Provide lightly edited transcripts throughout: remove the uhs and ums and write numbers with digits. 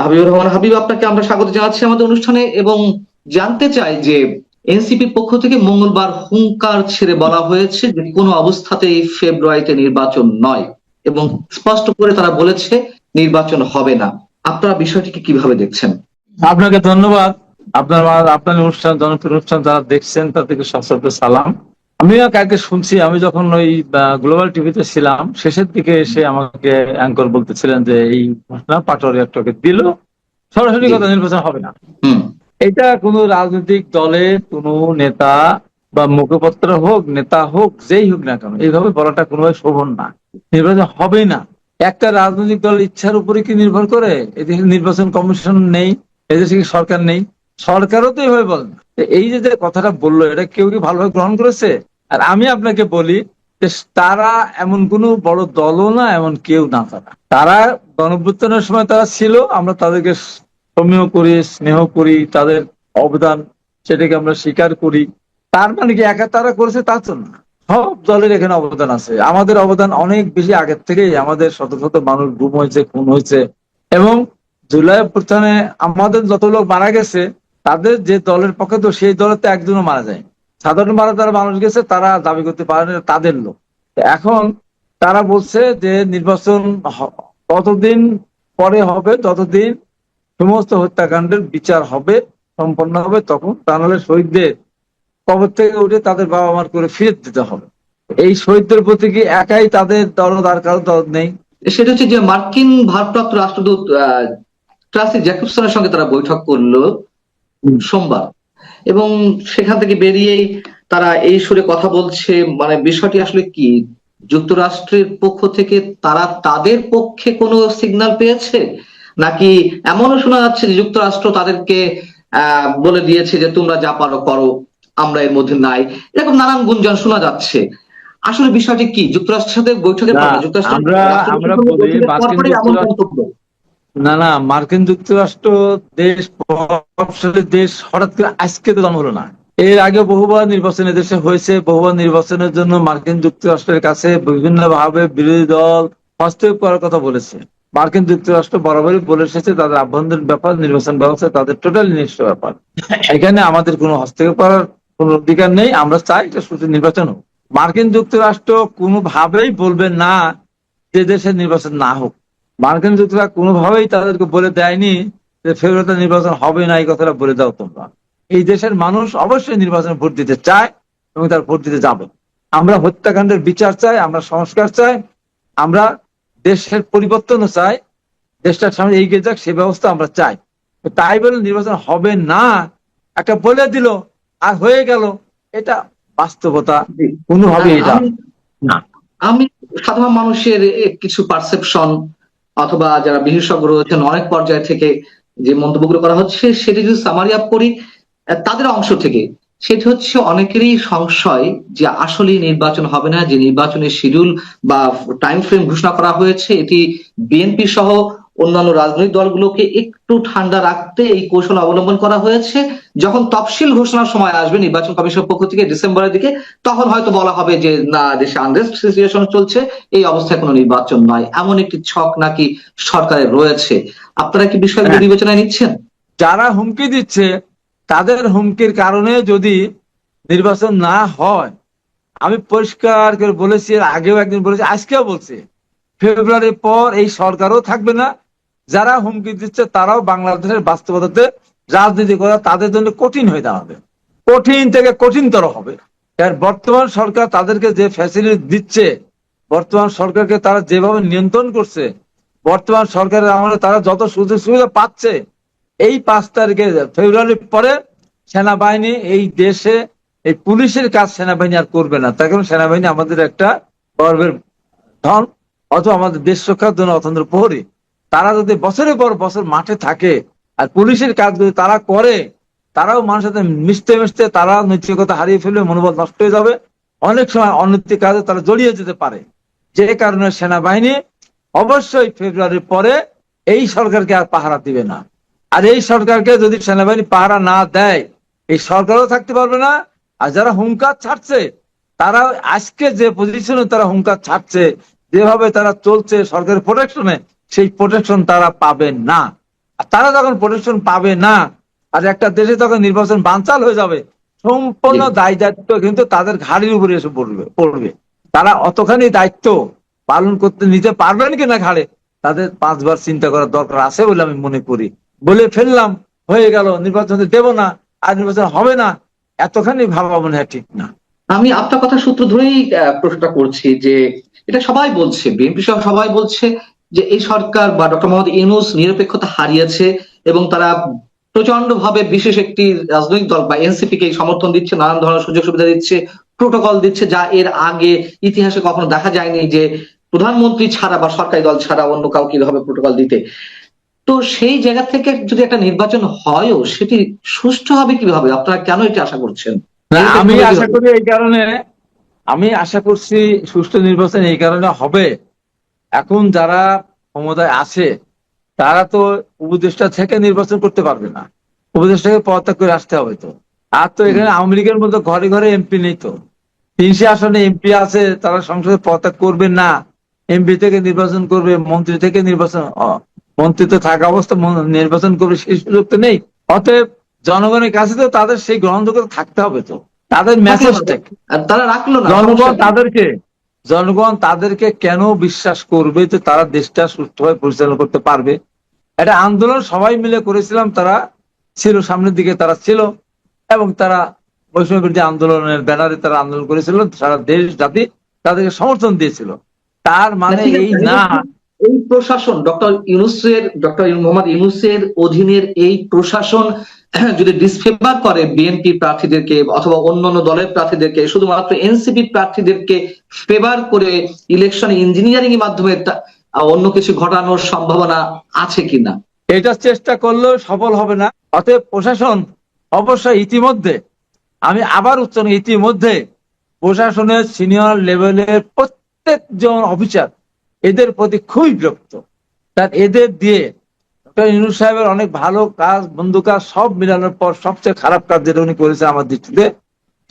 হাবিবুর রহমান হাবিব, আপনাকে আমরা স্বাগত জানাচ্ছি আমাদের অনুষ্ঠানে এবং জানতে চাই যে এনসিপির পক্ষ থেকে মঙ্গলবার হুঙ্কার ছেড়ে বলা হয়েছে যে কোনো অবস্থাতেই ফেব্রুয়ারিতে নির্বাচন নয় এবং স্পষ্ট করে তারা বলেছে নির্বাচন হবে না। আপনারা বিষয়টিকে কিভাবে দেখছেন? আপনাকে ধন্যবাদ। আপনার অনুষ্ঠান, জনপ্রিয় অনুষ্ঠান যারা দেখছেন তাদেরকে সশ্রদ্ধ সালাম। আমিও কালকে শুনছি, আমি যখন ওই গ্লোবাল টিভিতে ছিলাম শেষের দিকে এসে আমাকে অ্যাঙ্কর বলতেছিলেন যে এই ঘটনা পাটোয়ারি একটাকে দিল, সরাসরি জি। কথা নির্বাচন হবে না। হুম। এটা কোনো রাজনৈতিক দলের কোনো নেতা বা মুখপাত্র হোক, নেতা হোক, যেই হোক না কেন, এইভাবে বলাটা কোনোভাবে শোভন না। নির্বাচন হবে না। একটা রাজনৈতিক দল ইচ্ছার উপরে কি নির্ভর করে? এদেশে নির্বাচন কমিশন নেই, এদেশে কি সরকার নেই? সরকারও তো এইভাবে বলে না। এই যে যে কথাটা বললো, এটা কেউ কি ভালোভাবে গ্রহণ করেছে? আর আমি আপনাকে বলি যে তারা এমন কোনো বড় দলও না, এমন কেউ না। তারা গণঅভ্যুত্থানের সময় তারা ছিল, আমরা তাদেরকে সমীহ করি, স্নেহ করি, তাদের অবদান সেটাকে আমরা স্বীকার করি। তার মানে কি একা তারা করেছে তা তো না, সব দলের এখানে অবদান আছে। আমাদের অবদান অনেক বেশি আগের থেকেই। আমাদের শত শত মানুষ গুম হয়েছে, খুন হয়েছে, এবং জুলাই অভ্যুত্থানে আমাদের যত লোক মারা গেছে, তাদের যে দলের পক্ষে তো সেই দলের তো একজনও মারা যায়। সাধারণ মারা যারা মানুষ গেছে তারা দাবি করতে পারে না তাদের লোক। এখন তারা বলছে যে নির্বাচন ততদিন পরে হবে যতদিন সমস্ত হত্যাকাণ্ডের বিচার হবে, সম্পন্ন হবে, তখন তা নাহলে শহীদদের কবর থেকে উঠে তাদের বাবা মার করে ফিরে দিতে হবে। এই শহীদদের প্রতি কি একাই তাদের দরদ, আর কারো দরদ নেই? সেটা হচ্ছে যে মার্কিন ভারপ্রাপ্ত রাষ্ট্রদূত ক্লাসি জ্যাকবসনের সঙ্গে তারা বৈঠক করলো সোমবার এবং সেখান থেকে বেরিয়েই তারা এই সুরে কথা বলছে। মানে বিষয়টি আসলে কি, যুক্তরাষ্ট্রের পক্ষ থেকে তারা তাদের পক্ষে কোনো সিগন্যাল পেয়েছে, নাকি এমনও শোনা যাচ্ছে যে যুক্তরাষ্ট্র তাদেরকে বলে দিয়েছে যে তোমরা যা পারো করো, আমরা এর মধ্যে নাই? এরকম নানান গুঞ্জন শোনা যাচ্ছে। আসলে বিষয়টি কি? যুক্তরাষ্ট্রের সাথে বৈঠকের না, পর, না যুক্তরাষ্ট্রের আমরা রাষ্ট্রদূতের আমরা সঙ্গে বলি বৈঠকের পর মার্কিন পরই এমন যুক্তরাষ্ট্র, মন্তব্য? না, মার্কিন যুক্তরাষ্ট্র দেশ, প্রভাবশালী দেশ হঠাৎ করে আজকে তো জন্ম হলো না। এর আগে বহুবার নির্বাচন দেশে হয়েছে। বহুবার নির্বাচনের জন্য মার্কিন যুক্তরাষ্ট্রের কাছে বিভিন্ন ভাবে বিরোধী দল হস্তক্ষেপ করার কথা বলেছে। মার্কিন যুক্তরাষ্ট্র বরাবরই বলে এসেছে তাদের আভ্যন্তরীণ ব্যাপার, নির্বাচন ব্যবস্থা তাদের টোটালি নিজস্ব ব্যাপার। এখানে আমাদের কোনো হস্তক্ষেপ করার কোনো অধিকার নেই। আমরা চাই এটা শুধু নির্বাচন হোক। মার্কিন যুক্তরাষ্ট্র কোনোভাবেই বলবে না যে দেশের নির্বাচন না হোক। মার্কিন যুক্তরাষ্ট্র কোনোভাবেই তাদেরকে বলে দেয়নি যে ফেব্রুয়ারিতে নির্বাচন হবে না, এই কথাটা বলে দাও তোমরা। এই দেশের মানুষ অবশ্যই নির্বাচনে ভোট দিতে চায় এবং তার ভোট দিতে যাবে। আমরা হত্যাকাণ্ডের বিচার চাই, আমরা সংস্কার চাই, আমরা দেশের পরিবর্তনও চাই, দেশটার সামনে এগিয়ে যাক সে ব্যবস্থা আমরা চাই। তাই বলে নির্বাচন হবে না একটা বলে দিল আর হয়ে গেল, এটা বাস্তবতা জি। কোনোভাবেই এটা আমি না। আমি সাধারণ মানুষের কিছু পারসেপশন অথবা যারা বিশেষজ্ঞ রয়েছেন অনেক পর্যায় থেকে যে মন্তব্যগুলো করা হচ্ছে সেটি যদি সামারি আপ করি তাদের অংশ থেকে, সেটি হচ্ছে অনেকেরই সংশয় যে আসলে নির্বাচন হবে না, যে নির্বাচনের শিডিউল বা টাইম ফ্রেম ঘোষণা করা হয়েছে এটি বিএনপি সহ অন্যান্য রাজনৈতিক দলগুলোকে একটু ঠান্ডা রাখতে এই কৌশল অবলম্বন করা হয়েছে। যখন তফসিল ঘোষণার সময় আসবে নির্বাচন কমিশনের পক্ষ থেকে ডিসেম্বরের দিকে, তখন হয়তো বলা হবে যে না, দেশে আনরেস্ট সিচুয়েশন চলছে, এই অবস্থায় কোনো নির্বাচন নয়, এমন একটি ছক নাকি সরকারের রয়েছে। আপনারা কি বিষয়গুলো হ্যাঁ, বিবেচনায় নিচ্ছেন? যারা হুমকি দিচ্ছে তাদের হুমকির কারণে যদি নির্বাচন না হয়, আমি পরিষ্কার করে বলেছি, এর আগেও একদিন বলেছি, আজকেও বলছি, ফেব্রুয়ারির পর এই সরকারও থাকবে না। যারা হুমকি দিচ্ছে তারাও বাংলাদেশের বাস্তবতাতে রাজনীতি করা তাদের জন্য কঠিন হয়ে দাঁড়াবে, কঠিন থেকে কঠিনতর হবে। আর বর্তমান সরকার তাদেরকে যে ফ্যাসিলিটি দিচ্ছে, বর্তমান সরকারকে তারা যেভাবে নিয়ন্ত্রণ করছে, বর্তমান সরকারের আমলে তারা যত সুযোগ সুবিধা পাচ্ছে, এই 5 তারিখে ফেব্রুয়ারির পরে সেনাবাহিনী এই দেশে, এই পুলিশের কাজ সেনাবাহিনী আর করবে না। তার কারণ সেনাবাহিনী আমাদের একটা গর্বের ধন, অথবা আমাদের দেশ রক্ষার জন্য অতন্ত্র প্রহরী। তারা যদি বছরের পর বছর মাঠে থাকে আর পুলিশের কাজ যদি তারা করে, তারাও মানুষের সাথে মিশতে মিশতে তারা নৈতিকতা হারিয়ে ফেলবে, মনোবল নষ্ট হয়ে যাবে, অনেক সময় অনৈতিক কাজে তারা জড়িয়ে যেতে পারে। যে কারণে সেনাবাহিনী অবশ্যই ফেব্রুয়ারির পরে এই সরকারকে আর পাহারা দিবে না। আর এই সরকারকে যদি সেনাবাহিনী পাহারা না দেয়, এই সরকারও থাকতে পারবে না। আর যারা হুঙ্কার ছাড়ছে, তারা আজকে যে পজিশনে তারা হুঙ্কার ছাড়ছে, যেভাবে তারা চলছে সরকারের প্রোটেকশনে, সেই প্রোটেকশন তারা পাবে না। আর তারা যখন প্রোটেকশন পাবে না, আর একটা দেশে যখন নির্বাচন বানচাল হয়ে যাবে, সম্পূর্ণ জি। দায় দায়িত্ব কিন্তু তাদের ঘাড়ির উপরে এসে পড়বে। তারা অতখানি দায়িত্ব পালন করতে নিতে পারবেন কিনা ঘাড়ে, তাদের 5 বার চিন্তা করার দরকার আছে বলে আমি মনে করি। বলে ফেললাম, হয়ে গেল, নির্বাচন দেব না, আর নির্বাচন হবে না, এতখানি ভাবা মনে হয় ঠিক না। আমি আপনার কথা সূত্র ধরেই প্রশ্নটা করছি যে এটা সবাই বলছে, বিএনপি সহ সবাই বলছে যে এই সরকার বা ডক্টর মোহাম্মদ ইউনূস নিরপেক্ষতা হারিয়েছে এবং তারা প্রচন্ড ভাবে বিশেষ একটি রাজনৈতিক দল বা এনসিপি কে সমর্থন দিচ্ছে, নানান ধরনের সুযোগ সুবিধা দিচ্ছে, প্রোটোকল দিচ্ছে, যা এর আগে ইতিহাসে কখনো দেখা যায়নি যে প্রধানমন্ত্রী ছাড়া বা সরকারি দল ছাড়া অন্য কাউকে এভাবে প্রোটোকল দিতে। তো সেই জায়গা থেকে যদি একটা নির্বাচন হয়ও, সেটি সুষ্ঠু হবে কিভাবে? আপনারা কেন এটা আশা করছেন? না, আমি নিরপেক্ষভাবে আশা কিভাবে? করি এই কারণে, আমি আশা করছি সুষ্ঠু নির্বাচন এই কারণে হবে, এখন যারা ক্ষমতায় আছে তারা তো উপদেষ্টা থেকে নির্বাচন করতে পারবে না, উপদেষ্টাকে পদত্যাগ করে আসতে হবে তো। আর তো হুম। এখানে আওয়ামী লীগের মতো ঘরে ঘরে এমপি নেই তো, 300 আসনে এমপি আছে, তারা সংসদে পদত্যাগ করবে না, এমপি থেকে নির্বাচন করবে, মন্ত্রী থেকে নির্বাচন, মন্ত্রী তো থাকা অবস্থা নির্বাচন করবে, সেই সুযোগ তো নেই। অতএব জনগণের কাছে তো তাদের সেই গ্রহণযোগ্যতা থাকতে হবে তো, তাদের থাকলো না, মেসেজটা, আর তারা রাখলো না, জনগণ সমস্যা কি? তাদেরকে, জনগণ তাদেরকে কেন বিশ্বাস করবে যে তারা দেশটা সুষ্ঠুভাবে পরিচালনা করতে পারবে? একটা আন্দোলন সবাই মিলে করেছিলাম, তারা ছিল সামনের দিকে, তারা ছিল, এবং তারা বৈষম্য বিরোধী আন্দোলনের ব্যানারে তারা আন্দোলন করেছিল, সারা দেশ জাতি তাদেরকে সমর্থন দিয়েছিল। তার না, মানে ঠিক আছে, এই আমি না। বলছি, এই প্রশাসন ডক্টর মোহাম্মদ ইউনূসের অধীনের এই প্রশাসন যদি ডিসফেভার করে বিএনপি প্রার্থীদেরকে অথবা অন্যান্য দলের প্রার্থীদেরকে, শুধুমাত্র এনসিপি প্রার্থীদেরকে ফেভার করে ইলেকশন ইঞ্জিনিয়ারিং এর মাধ্যমে অন্য কিছু ঘটানোর সম্ভাবনা আছে কিনা? এটা চেষ্টা করলেও সফল হবে না। অতএব প্রশাসন অবশ্যই ইতিমধ্যে, আমি আবার উচ্চারণ, ইতিমধ্যে প্রশাসনের সিনিয়র লেভেলের প্রত্যেকজন অফিসার এদের প্রতি খুবই বিরক্ত। তার এদের দিয়ে ডক্টর ইউনূস সাহেবের অনেক ভালো কাজ, বন্ধ কাজ সব মিলানোর পর সবচেয়ে খারাপ কাজ যেটা উনি করেছেন আমার দৃষ্টিতে,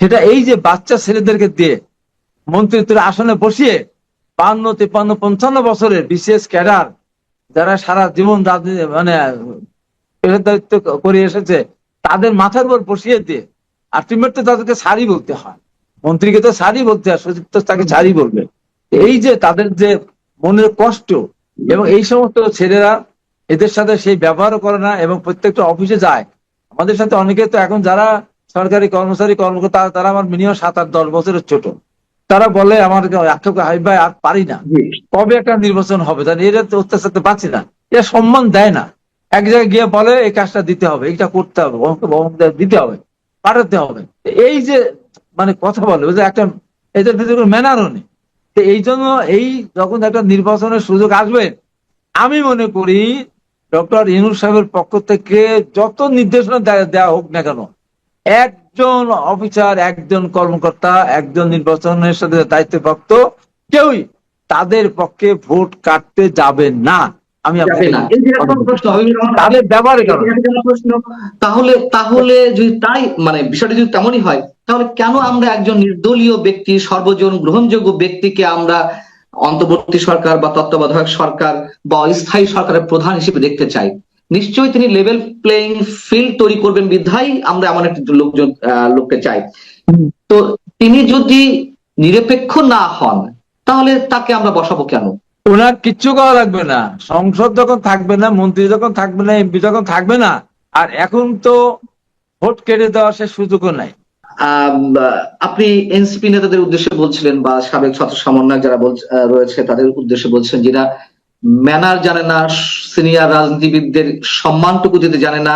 সেটা এই যে বাচ্চা ছেলেদেরকে দিয়ে মন্ত্রিত্বের আসনে বসিয়ে 52, 53, 55 বছরের বিশেষ ক্যাডার, যারা সারা জীবন রাজনীতি মানে পেশার দায়িত্ব করে এসেছে, তাদের মাথার উপর বসিয়ে দিয়ে আলটিমেট তাদেরকে সারি বলতে হয়, মন্ত্রীকে তো সারি বলতে হয়, সচিব তো তাকে সারি বলবে। এই যে তাদের যে মনের কষ্ট, এবং এই সমস্ত ছেলেরা এদের সাথে সেই ব্যবহারও করে না, এবং প্রত্যেকটা অফিসে যায়। আমাদের সাথে অনেকে তো এখন যারা সরকারি কর্মচারী কর্মকর্তা, তারা আমার মিনিমাম 7, 8, 10 বছরের ছোট, তারা বলে আমার হাই ভাই আর পারি না, জি। কবে একটা নির্বাচন হবে, জানি এরা তো অত্যাচার তো পাচ্ছি না, এরা সম্মান দেয় না। এক জায়গায় গিয়ে বলে এই কাজটা দিতে হবে, এইটা করতে হবে, অমুককে অমুক দিতে হবে, পাঠাতে হবে। এই যে মানে কথা বলে, বুঝলে, একটা এদের ভিতরে কোনো ম্যানারও নেই। তো এই জন্য এই যখন একটা নির্বাচনের সুযোগ আসবে, আমি মনে করি ডক্টর ইউনূস সাহেবের পক্ষ থেকে যত নির্দেশনা দেওয়া হোক না কেন, একজন অফিসার, একজন কর্মকর্তা, একজন নির্বাচনের সাথে দায়িত্বপ্রাপ্ত কেউই তাদের পক্ষে ভোট কাটতে যাবে না। আমি যাবে আপনাকে না, এই যে একটা প্রশ্ন তাদের ব্যবহারের এই যে কারণে। একটা প্রশ্ন, তাহলে তাহলে যদি তাই মানে বিষয়টা যদি তেমনই হয়, তাহলে কেন আমরা একজন নির্দলীয় ব্যক্তি, সর্বজন গ্রহণযোগ্য ব্যক্তিকে আমরা অন্তর্বর্তী সরকার বা তত্ত্বাবধায়ক সরকার বা অস্থায়ী সরকারের প্রধান হিসেবে দেখতে চাই? নিশ্চয়ই তিনি লেভেল প্লেইং ফিল্ড তৈরি করবেন বিধায় আমরা এমন একটি লোককে চাই। তো তিনি যদি নিরপেক্ষ না হন, তাহলে তাকে আমরা বসাবো কেন? ওনার কিচ্ছু করা লাগবে না, সংসদ যখন থাকবে না, মন্ত্রী যখন থাকবে না, এমপি যখন থাকবে না, আর এখন তো ভোট কেটে দেওয়ার সে সুযোগও নাই। আম, আপনি এনসিপি নেতাদের উদ্দেশ্যে বলছিলেন বা সাবেক ছাত্র সমন্বয়ক যারা রয়েছে তাদের উদ্দেশ্যে বলছেন, যেটা ম্যানার জানে না, সিনিয়র রাজনীতিবিদদের সম্মানটুকু দিতে জানে না,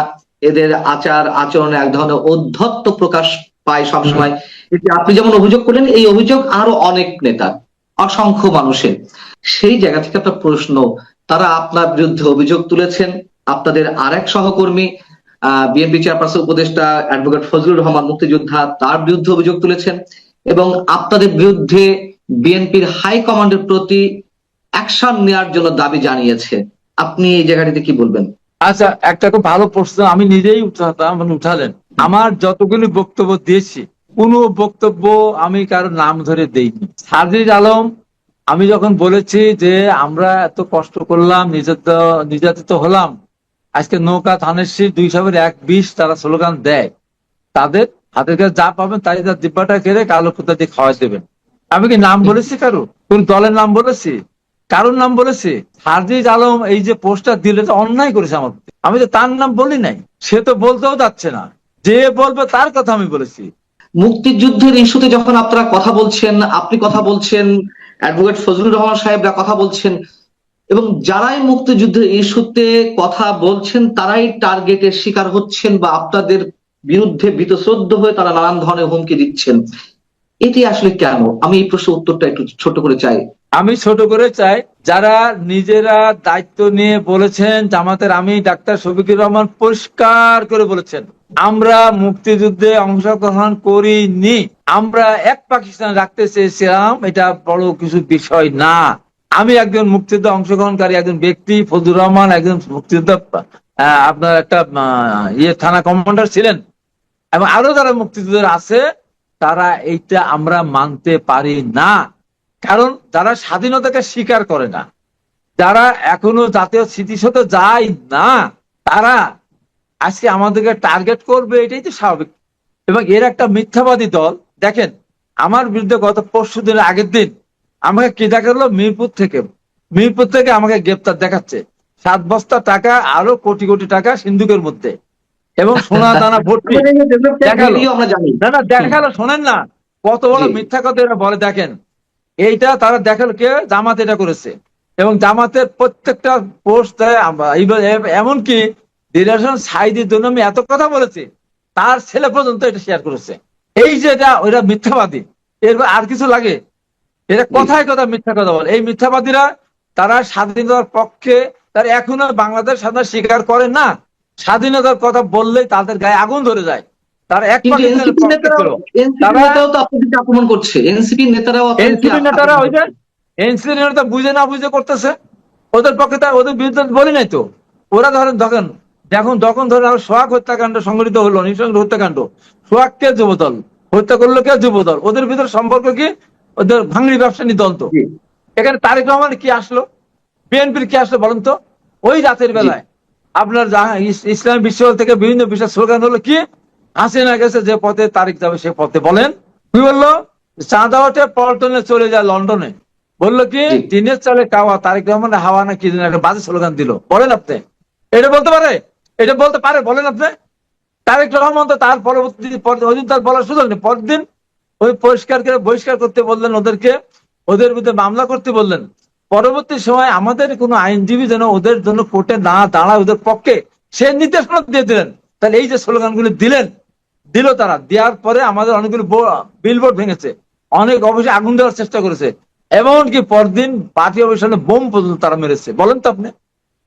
এদের আচার আচরণে এক ধরনের ঔদ্ধত্য প্রকাশ পায় সবসময়। এটি আপনি যেমন অভিযোগ করলেন, এই অভিযোগ আরো অনেক নেতার, অসংখ্য মানুষের। সেই জায়গা থেকে একটা প্রশ্ন, তারা আপনার বিরুদ্ধে অভিযোগ তুলেছেন, আপনাদের আরেক সহকর্মী বিএনপি চেয়ারপারসন উপদেষ্টা অ্যাডভোকেট ফজলুর রহমান মুক্তিযোদ্ধা তার বিরুদ্ধে অভিযোগ তুলেছেন, এবং আপনাদের বিরুদ্ধে বিএনপির হাই কমান্ডের প্রতি অ্যাকশন নেওয়ার জন্য দাবি জানিয়েছে। আপনি এই জায়গাটিতে কি বলবেন? আচ্ছা, একটা খুব ভালো প্রশ্ন, আমি নিজেই উঠাতাম, মানে উঠালেন। আমার যতগুলি বক্তব্য দিয়েছি, কোনো বক্তব্য আমি কারো নাম ধরে দেইনি। সাজিদ আলম, আমি যখন বলেছি যে আমরা এত কষ্ট করলাম, নির্যাতিত হলাম, আজকে নৌকা ধানের শীষ 201-20 তারা স্লোগান দেয়, তাদের হাতের কাছে যা পাবেন তাই তার দিব্যাটা কেড়ে কালো কুত্তা দিয়ে খাওয়াই দেবেন। আমি কি নাম বলেছি কারো? কোন দলের নাম বলেছি? কারোর নাম বলেছি? হাজিজ আলম এই যে পোস্টার দিলে তো অন্যায় করেছে আমার প্রতি। আমি তো তার নাম বলি নাই, সে তো বলতেও যাচ্ছে না, যে বলবে তার কথা আমি বলেছি। মুক্তিযুদ্ধের ইস্যুতে যখন আপনারা কথা বলছেন, আপনি কথা বলছেন, অ্যাডভোকেট ফজলুর রহমান সাহেবরা কথা বলছেন, এবং যারাই মুক্তিযুদ্ধের ইস্যুতে কথা বলছেন তারাই টার্গেটের শিকার হচ্ছেন বা আপনাদের বিরুদ্ধে বীতশ্রদ্ধ হয়ে তারা নানান ধরনের হুমকি দিচ্ছেন, এটি আসলে কেন? আমি এই প্রশ্নের উত্তরটা একটু ছোট করে চাই। আমি ছোট করে চাই, যারা নিজেরা দায়িত্ব নিয়ে বলেছেন, জামাতের আমি ডাক্তার শফিকুর রহমান পরিষ্কার করে বলেছেন, আমরা মুক্তিযুদ্ধে অংশগ্রহণ করিনি, আমরা এক পাকিস্তান রাখতে চেয়েছিলাম, এটা বড় কিছু বিষয় না। আমি একজন মুক্তিযুদ্ধে অংশগ্রহণকারী একজন ব্যক্তি, ফজলুর রহমান একজন মুক্তিযুদ্ধ আপনার একটা থানা কমান্ডার ছিলেন, এবং আরো যারা মুক্তিযুদ্ধের আছে, তারা এইটা আমরা মানতে পারি না। কারণ যারা স্বাধীনতাকে স্বীকার করে না, যারা এখনো জাতীয় স্মৃতিসৌধে যায় না, তারা আজকে আমাদেরকে টার্গেট করবে, এটাই তো স্বাভাবিক। এবং এর একটা মিথ্যাবাদী দল, দেখেন আমার বিরুদ্ধে গত পরশু দিনের আগের দিন আমাকে কি দেখালো, মিরপুর থেকে আমাকে গ্রেপ্তার দেখাচ্ছে, 7 বস্তা টাকা আরো কোটি কোটি টাকা সিন্ধুকের মধ্যে, এবং সোনা দানা ভর্তি দেখালো। আমরা জানি। না না, দেখালো, শোনেন না কত বড় মিথ্যা কথা এরা বলে। দেখেন এইটা তারা দেখালো, কে? জামাত এটা করেছে, এবং জামাতের প্রত্যেকটা পোস্ট এমনকি দিলাশন সাইদির জন্য আমি এত কথা বলেছি, তার ছেলে পর্যন্ত এটা শেয়ার করেছে। এই যে এটা ওরা মিথ্যাবাদী, এরপর আর কিছু লাগে? এরা কথায় কথা মিথ্যা কথা বলে। এই মিথ্যাবাদীরা তারা স্বাধীনতার পক্ষে, তারা এখনো বাংলাদেশ স্বাধীনতা স্বীকার করে না। স্বাধীনতার কথা বললেই তাদের গায়ে আগুন ধরে যায়। তারা এক কিন্তু পাকিস্তানের এনসিপি পক্ষে নেতারাও ছিল। এনসিপি তারা নেতারাও তো আপনাদেরকে আক্রমণ করছে, এনসিপি নেতারাও আপনাদেরকে এনসিপি নেতারা আক্রমণ ওই যে এনসিপি নেতা বুঝে না বুঝে করতেছে, ওদের পক্ষে ওদের বিরুদ্ধে বলি নাই তো। ওরা ধরেন যখন ধরেন সোহাগ হত্যাকাণ্ড সংঘটিত হলো, নৃশংস হত্যাকাণ্ড, সোহাগকে যুবদল হত্যা করলো, কে? যুবদল। ওদের ভিতরে সম্পর্ক কি? ওদের ভাঙড়ি ব্যবসায়ী দল। তো জি, এখানে তারেক রহমান কি আসলো, বিএনপির কি আসলো বলেন তো? ওই রাতের জি, বেলায় আপনার ইসলাম বিশ্ববিদ্যালয় থেকে বিভিন্ন বিষয় স্লোগান হলো কি, হাসিনা গেছে যে পথে তারিখ যাবে সে পথে। বলেন কি বললো? চাঁদাওয়াটে পল্টনে চলে যায় লন্ডনে। বললো কি, জি। টিনের চালে কাওয়া, তারেক রহমানের হাওয়া না কি যেন একটা বাজে স্লোগান দিল। বলেন আপনি এটা বলতে পারে? এটা বলতে পারে? বলেন আপনি। তারেক রহমান তো তার পরবর্তী ওই দিন তার বলার সুযোগ নেই, পরের দিন ওই পরিষ্কার করে বহিষ্কার করতে বললেন ওদেরকে, ওদের বিরুদ্ধে মামলা করতে বললেন। পরবর্তী সময় আমাদের কোনো আইনজীবী যেন ওদের জন্য কোর্টে না দাঁড়ায়, ওদের পক্ষে, সে নির্দেশনা দিয়ে দিলেন। তাহলে এই যে স্লোগানগুলি দিল তারা, দেওয়ার পরে আমাদের অনেকগুলো বিলবোর্ড ভেঙেছে, অনেক অফিসে আগুন দেওয়ার চেষ্টা করেছে, এমনকি পরদিন পার্টি অফিসে বোম পর্যন্ত তারা মেরেছে। বলেন তো আপনি।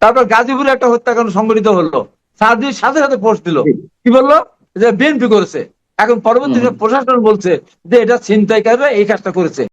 তারপর গাজীপুরে একটা হত্যাকাণ্ড সংঘটিত হলো, সাথে সাথে পোস্ট দিল, কি বললো? যে বিএনপি করেছে। এখন পরবর্তীতে প্রশাসন বলছে যে এটা ছিনতাইকারীরা এই কাজটা করেছে।